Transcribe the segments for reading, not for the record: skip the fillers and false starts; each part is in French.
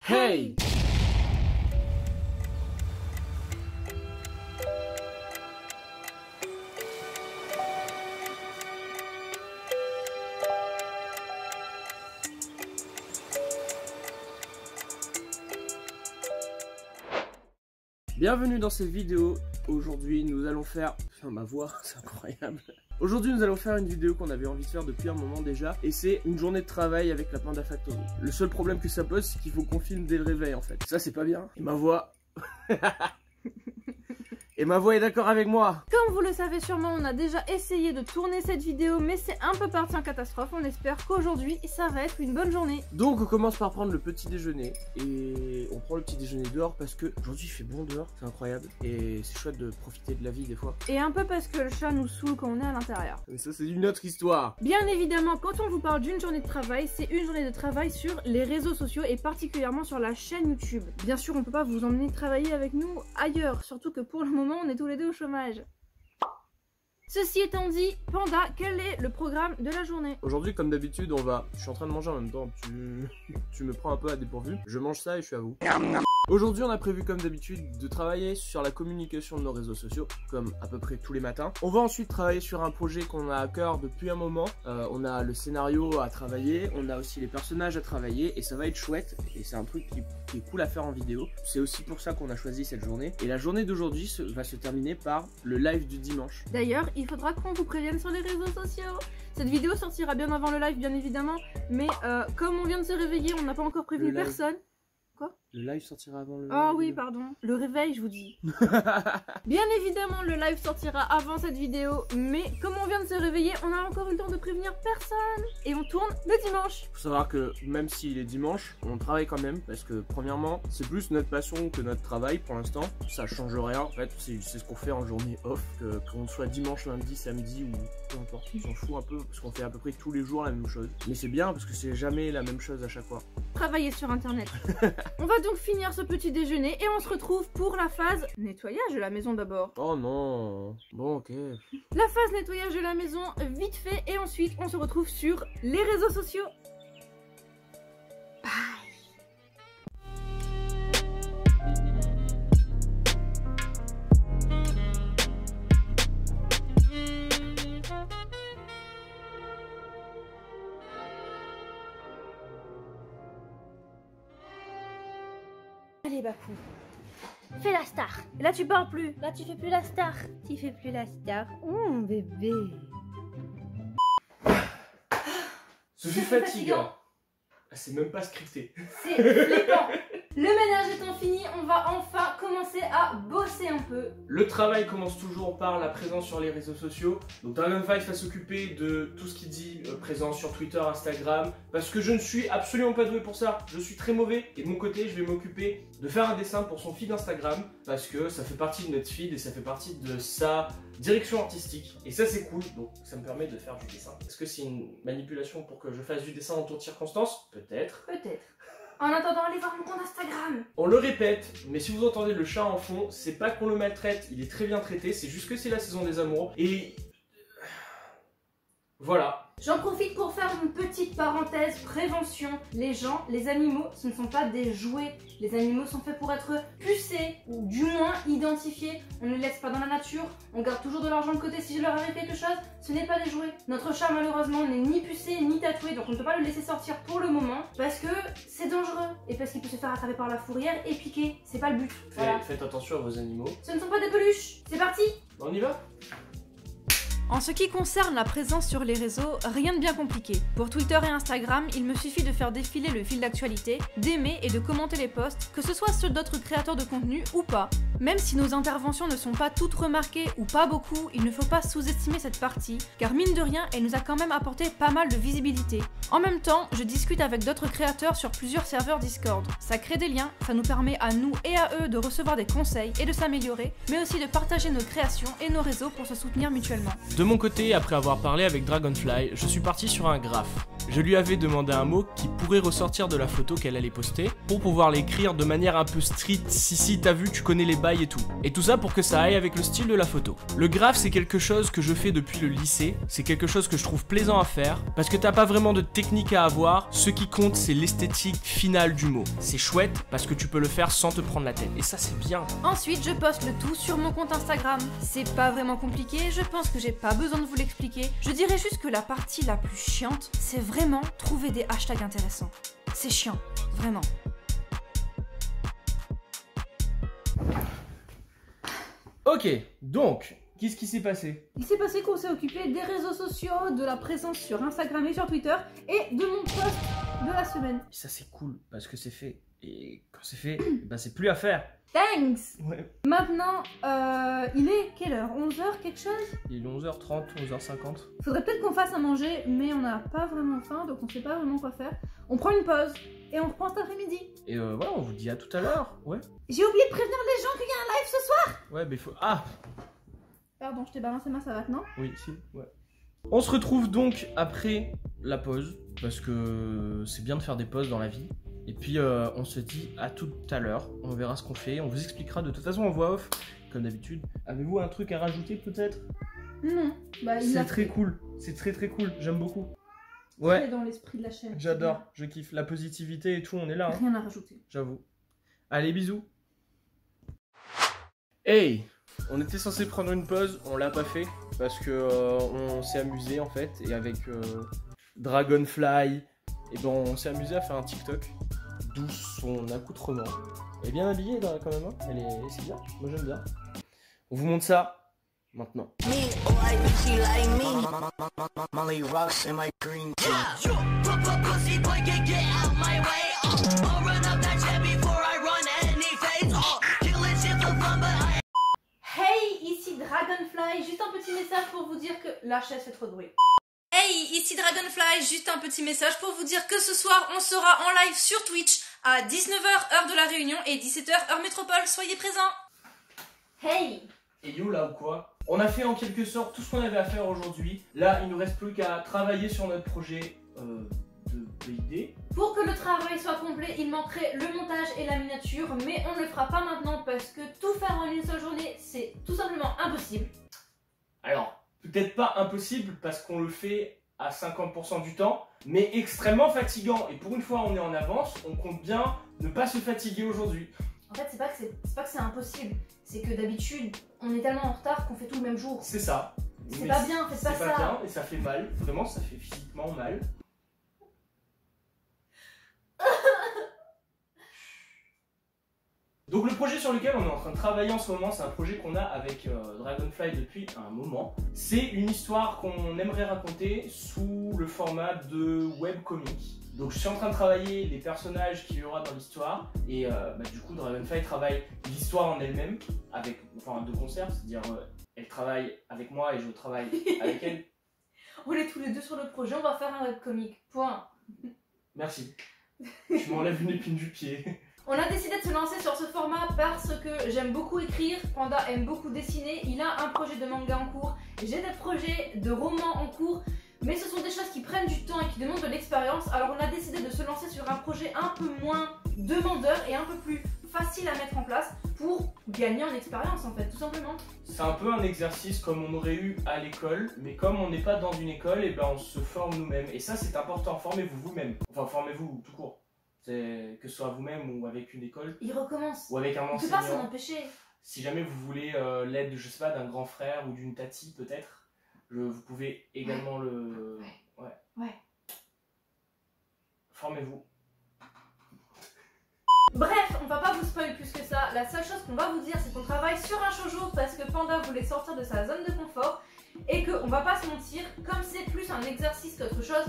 Hey! Bienvenue dans cette vidéo. Aujourd'hui nous allons faire... Enfin ma voix, c'est incroyable. Aujourd'hui nous allons faire une vidéo qu'on avait envie de faire depuis un moment déjà. Et c'est une journée de travail avec la Panda Factory. Le seul problème que ça pose, c'est qu'il faut qu'on filme dès le réveil en fait. Ça c'est pas bien. Et ma voix... Et ma voix est d'accord avec moi. Comme vous le savez sûrement, on a déjà essayé de tourner cette vidéo, mais c'est un peu parti en catastrophe. On espère qu'aujourd'hui, ça va être une bonne journée. Donc on commence par prendre le petit déjeuner. Et on prend le petit déjeuner dehors parce que aujourd'hui il fait bon dehors, c'est incroyable. Et c'est chouette de profiter de la vie des fois. Et un peu parce que le chat nous saoule quand on est à l'intérieur. Mais ça c'est une autre histoire. Bien évidemment, quand on vous parle d'une journée de travail, c'est une journée de travail sur les réseaux sociaux et particulièrement sur la chaîne YouTube. Bien sûr, on peut pas vous emmener travailler avec nous ailleurs, surtout que pour le moment, on est tous les deux au chômage. Ceci étant dit, Panda, quel est le programme de la journée? Aujourd'hui, comme d'habitude, on va... Je suis en train de manger en même temps, tu me prends un peu à dépourvu. Je mange ça et je suis à vous. Aujourd'hui, on a prévu comme d'habitude de travailler sur la communication de nos réseaux sociaux, comme à peu près tous les matins. On va ensuite travailler sur un projet qu'on a à cœur depuis un moment. On a le scénario à travailler, on a aussi les personnages à travailler et ça va être chouette. Et c'est un truc qui est cool à faire en vidéo. C'est aussi pour ça qu'on a choisi cette journée. Et la journée d'aujourd'hui va se terminer par le live du dimanche. D'ailleurs, il faudra qu'on vous prévienne sur les réseaux sociaux. Cette vidéo sortira bien avant le live, bien évidemment. Mais comme on vient de se réveiller, on n'a pas encore prévenu personne. Quoi? Le live sortira avant le... Ah oui, pardon. Le réveil, je vous dis. Bien évidemment, le live sortira avant cette vidéo, mais comme on vient de se réveiller, on a encore eu le temps de prévenir personne. Et on tourne le dimanche. Faut savoir que même s'il est dimanche, on travaille quand même, parce que premièrement, c'est plus notre passion que notre travail pour l'instant. Ça change rien, en fait, c'est ce qu'on fait en journée off, qu'on soit dimanche, lundi, samedi ou peu importe. On s'en fout un peu, parce qu'on fait à peu près tous les jours la même chose. Mais c'est bien, parce que c'est jamais la même chose à chaque fois. Travailler sur internet. On va donc finir ce petit déjeuner et on se retrouve pour la phase nettoyage de la maison d'abord. Oh non. Bon, ok. La phase nettoyage de la maison vite fait et ensuite on se retrouve sur les réseaux sociaux. Bye. Allez Bakou, fais la star. Là tu parles plus, là tu fais plus la star. Tu fais plus la star. Bébé. Ce fut fatigant. C'est même pas scripté. C'est flippant. Le ménage étant fini, on va enfin commencer à bosser un peu. Le travail commence toujours par la présence sur les réseaux sociaux. Donc Dragonfight va s'occuper de tout ce qui dit présence sur Twitter, Instagram. Parce que je ne suis absolument pas doué pour ça. Je suis très mauvais. Et de mon côté, je vais m'occuper de faire un dessin pour son feed Instagram. Parce que ça fait partie de notre feed et ça fait partie de sa direction artistique. Et ça c'est cool. Donc ça me permet de faire du dessin. Est-ce que c'est une manipulation pour que je fasse du dessin en toutes circonstances? Peut-être. Peut-être. En attendant, allez voir mon compte Instagram. On le répète, mais si vous entendez le chat en fond, c'est pas qu'on le maltraite, il est très bien traité, c'est juste que c'est la saison des amours. Et... voilà. J'en profite pour faire une petite parenthèse prévention. Les gens, les animaux, ce ne sont pas des jouets. Les animaux sont faits pour être pucés ou du moins identifiés. On ne les laisse pas dans la nature. On garde toujours de l'argent de côté si je leur arrive quelque chose. Ce n'est pas des jouets. Notre chat malheureusement n'est ni pucé ni tatoué, donc on ne peut pas le laisser sortir pour le moment parce que c'est dangereux et parce qu'il peut se faire attraper par la fourrière et piquer. C'est pas le but. Voilà. Faites attention à vos animaux. Ce ne sont pas des peluches. C'est parti. On y va? En ce qui concerne la présence sur les réseaux, rien de bien compliqué. Pour Twitter et Instagram, il me suffit de faire défiler le fil d'actualité, d'aimer et de commenter les posts, que ce soit ceux d'autres créateurs de contenu ou pas. Même si nos interventions ne sont pas toutes remarquées ou pas beaucoup, il ne faut pas sous-estimer cette partie, car mine de rien, elle nous a quand même apporté pas mal de visibilité. En même temps, je discute avec d'autres créateurs sur plusieurs serveurs Discord. Ça crée des liens, ça nous permet à nous et à eux de recevoir des conseils et de s'améliorer, mais aussi de partager nos créations et nos réseaux pour se soutenir mutuellement. De mon côté, après avoir parlé avec Dragonfly, je suis parti sur un graphe. je lui avais demandé un mot qui pourrait ressortir de la photo qu'elle allait poster pour pouvoir l'écrire de manière un peu street, si t'as vu, tu connais les bails et tout. Et tout ça pour que ça aille avec le style de la photo. Le graphe, c'est quelque chose que je fais depuis le lycée, c'est quelque chose que je trouve plaisant à faire, parce que t'as pas vraiment de technique à avoir, ce qui compte c'est l'esthétique finale du mot. C'est chouette parce que tu peux le faire sans te prendre la tête, et ça c'est bien. Ensuite, je poste le tout sur mon compte Instagram. C'est pas vraiment compliqué, je pense que j'ai pas besoin de vous l'expliquer. Je dirais juste que la partie la plus chiante, c'est vraiment trouver des hashtags intéressants. C'est chiant, vraiment. Ok, donc, qu'est-ce qui s'est passé? Il s'est passé qu'on s'est occupé des réseaux sociaux, de la présence sur Instagram et sur Twitter, et de mon post de la semaine. Ça c'est cool, parce que c'est fait. Et quand c'est fait, bah c'est plus à faire. Thanks! Ouais. Maintenant, il est quelle heure? 11h quelque chose? Il est 11h30, 11h50. Faudrait peut-être qu'on fasse à manger, mais on n'a pas vraiment faim, donc on sait pas vraiment quoi faire. On prend une pause, et on reprend cet après-midi. Et voilà, on vous dit à tout à l'heure. Ouais. J'ai oublié de prévenir les gens qu'il y a un live ce soir! Ouais, mais il faut... Ah! Pardon, je t'ai balancé ma savate, non? Oui, si, ouais. On se retrouve donc après la pause, parce que c'est bien de faire des pauses dans la vie. Et puis on se dit à tout à l'heure, on verra ce qu'on fait, on vous expliquera de toute façon en voix off, comme d'habitude. Avez-vous un truc à rajouter peut-être? Non, bah il C'est très cool, c'est très très cool, j'aime beaucoup. Ouais, dans l'esprit de la chaîne. j'adore, je kiffe, la positivité et tout, on est là, hein, Rien à rajouter. j'avoue. Allez, bisous. Hey, on était censé prendre une pause, on l'a pas fait, parce que on s'est amusé en fait, et avec Dragonfly, et ben on s'est amusé à faire un TikTok, d'où son accoutrement. Elle est bien habillée là, quand même, hein. C'est bien, moi j'aime bien. On vous montre ça maintenant. Hey, ici Dragonfly, juste un petit message pour vous dire que la chaise fait trop de bruit. Hey, ici Dragonfly, juste un petit message pour vous dire que ce soir on sera en live sur Twitch à 19h heure de la Réunion et 17h heure métropole, soyez présents. Hey. Et yo là ou quoi? On a fait en quelque sorte tout ce qu'on avait à faire aujourd'hui. Là il nous reste plus qu'à travailler sur notre projet de idée. Pour que le travail soit complet, il manquerait le montage et la miniature, mais on ne le fera pas maintenant parce que tout faire en une seule journée, c'est tout simplement impossible. Alors, peut-être pas impossible parce qu'on le fait à 50% du temps, mais extrêmement fatigant. Et pour une fois, on est en avance, on compte bien ne pas se fatiguer aujourd'hui. En fait, c'est pas que c'est impossible, c'est que d'habitude, on est tellement en retard qu'on fait tout le même jour. C'est ça. C'est pas bien, faites pas ça. C'est pas bien et ça fait mal, vraiment, ça fait physiquement mal. Donc le projet sur lequel on est en train de travailler en ce moment, c'est un projet qu'on a avec Dragonfly depuis un moment. C'est une histoire qu'on aimerait raconter sous le format de webcomic. Donc je suis en train de travailler les personnages qu'il y aura dans l'histoire et du coup Dragonfly travaille l'histoire en elle-même avec, enfin de concert, c'est-à-dire elle travaille avec moi et je travaille avec elle. On est tous les deux sur le projet, on va faire un webcomic, point. Merci. Je m'enlève une épine du pied. On a décidé de se lancer sur ce format parce que j'aime beaucoup écrire, Panda aime beaucoup dessiner, il a un projet de manga en cours, j'ai des projets de romans en cours, mais ce sont des choses qui prennent du temps et qui demandent de l'expérience, alors on a décidé de se lancer sur un projet un peu moins demandeur et un peu plus facile à mettre en place pour gagner en expérience en fait, tout simplement. C'est un peu un exercice comme on aurait eu à l'école, mais comme on n'est pas dans une école, et ben on se forme nous-mêmes. Et ça c'est important, formez-vous vous-même, enfin formez-vous tout court. Que ce soit vous-même ou avec une école. Il recommence. Ou avec un enseignant. On peut pas s'en empêcher. Si jamais vous voulez l'aide, je sais pas, d'un grand frère ou d'une tati peut-être, vous pouvez également le... Ouais. Formez-vous. Bref, on va pas vous spoiler plus que ça. La seule chose qu'on va vous dire, c'est qu'on travaille sur un shoujo parce que Panda voulait sortir de sa zone de confort et qu'on va pas se mentir, comme c'est plus un exercice qu'autre chose,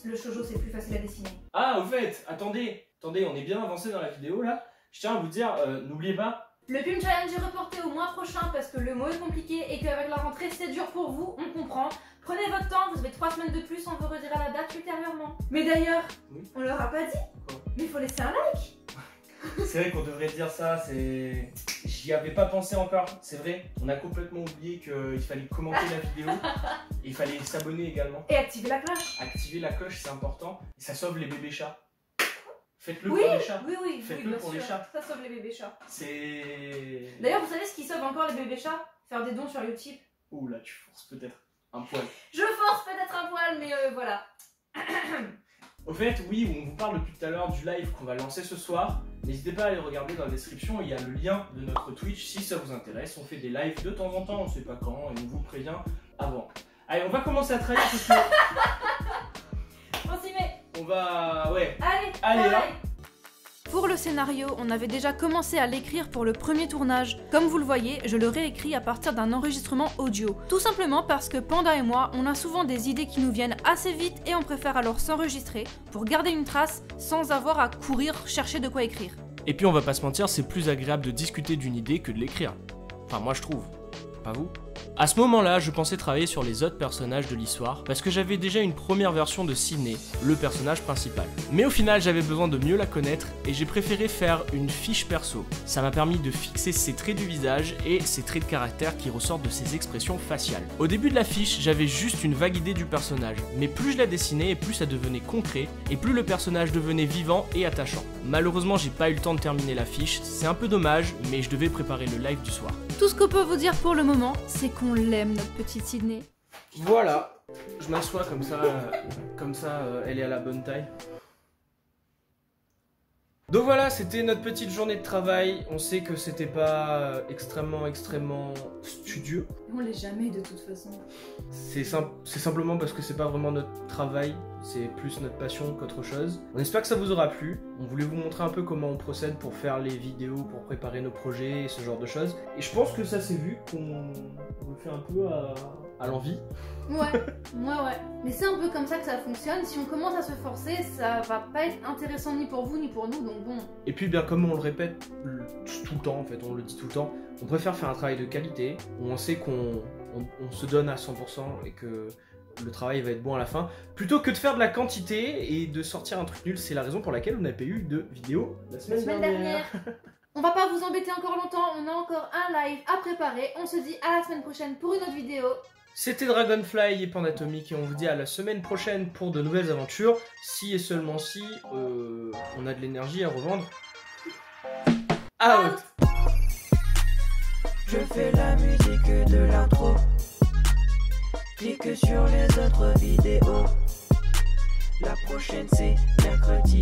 le shoujo c'est plus facile à dessiner. Ah, au fait, attendez, on est bien avancé dans la vidéo là. Je tiens à vous dire, n'oubliez pas. Le Pim Challenge est reporté au mois prochain parce que le mot est compliqué et qu'avec la rentrée c'est dur pour vous, on comprend. Prenez votre temps, vous avez 3 semaines de plus, on vous redira la date ultérieurement. Mais d'ailleurs, oui. On leur a pas dit. Quoi? Mais il faut laisser un like. C'est vrai qu'on devrait dire ça, c'est... J'y j'y avais pas pensé encore, c'est vrai. On a complètement oublié qu'il fallait commenter la vidéo et il fallait s'abonner également. Et activer la cloche. Activer la cloche, c'est important. Et ça sauve les bébés chats. Faites-le Oui, pour les chats. oui, Faites-le bien pour sûr. les chats. Ça sauve les bébés chats. C'est... D'ailleurs, vous savez ce qui sauve encore les bébés chats? Faire des dons sur Utip. Ouh là, tu forces peut-être un poil. Je force peut-être un poil, mais voilà. Au fait, oui, on vous parle depuis tout à l'heure du live qu'on va lancer ce soir. N'hésitez pas à aller regarder dans la description, il y a le lien de notre Twitch si ça vous intéresse. On fait des lives de temps en temps, on ne sait pas quand, et on vous prévient avant. Allez, on va commencer à travailler parce que... On s'y met. On va... Ouais. Allez, là. Pour le scénario, on avait déjà commencé à l'écrire pour le premier tournage. Comme vous le voyez, je le réécris à partir d'un enregistrement audio. Tout simplement parce que Panda et moi, on a souvent des idées qui nous viennent assez vite et on préfère alors s'enregistrer pour garder une trace sans avoir à courir chercher de quoi écrire. Et puis on va pas se mentir, c'est plus agréable de discuter d'une idée que de l'écrire. Enfin moi je trouve. Pas vous? À ce moment-là, je pensais travailler sur les autres personnages de l'histoire, parce que j'avais déjà une première version de Sydney, le personnage principal. Mais au final, j'avais besoin de mieux la connaître, et j'ai préféré faire une fiche perso. Ça m'a permis de fixer ses traits du visage et ses traits de caractère qui ressortent de ses expressions faciales. Au début de la fiche, j'avais juste une vague idée du personnage, mais plus je la dessinais, et plus ça devenait concret, et plus le personnage devenait vivant et attachant. Malheureusement, j'ai pas eu le temps de terminer la fiche, c'est un peu dommage, mais je devais préparer le live du soir. Tout ce qu'on peut vous dire pour le moment, c'est qu'on l'aime, notre petite Sydney. Voilà, je m'assois comme ça, elle est à la bonne taille. Donc voilà, c'était notre petite journée de travail. On sait que c'était pas extrêmement studieux. On l'est jamais de toute façon. C'est simplement parce que c'est pas vraiment notre travail, c'est plus notre passion qu'autre chose. On espère que ça vous aura plu. On voulait vous montrer un peu comment on procède pour faire les vidéos, pour préparer nos projets et ce genre de choses. Et je pense que ça s'est vu qu'on le fait un peu à l'envie. Ouais. Mais c'est un peu comme ça que ça fonctionne. Si on commence à se forcer, ça va pas être intéressant ni pour vous ni pour nous, donc bon. Et puis bien comme on le répète tout le temps en fait, on le dit tout le temps, on préfère faire un travail de qualité où on sait qu'on se donne à 100% et que le travail va être bon à la fin, plutôt que de faire de la quantité et de sortir un truc nul. C'est la raison pour laquelle on n'a pas eu de vidéo la semaine dernière. On va pas vous embêter encore longtemps, on a encore un live à préparer. On se dit à la semaine prochaine pour une autre vidéo. C'était Dragonfly et Pandatomic et on vous dit à la semaine prochaine pour de nouvelles aventures, si et seulement si on a de l'énergie à revendre. Out. Je fais la musique de l'intro. Clique sur les autres vidéos. La prochaine c'est mercredi.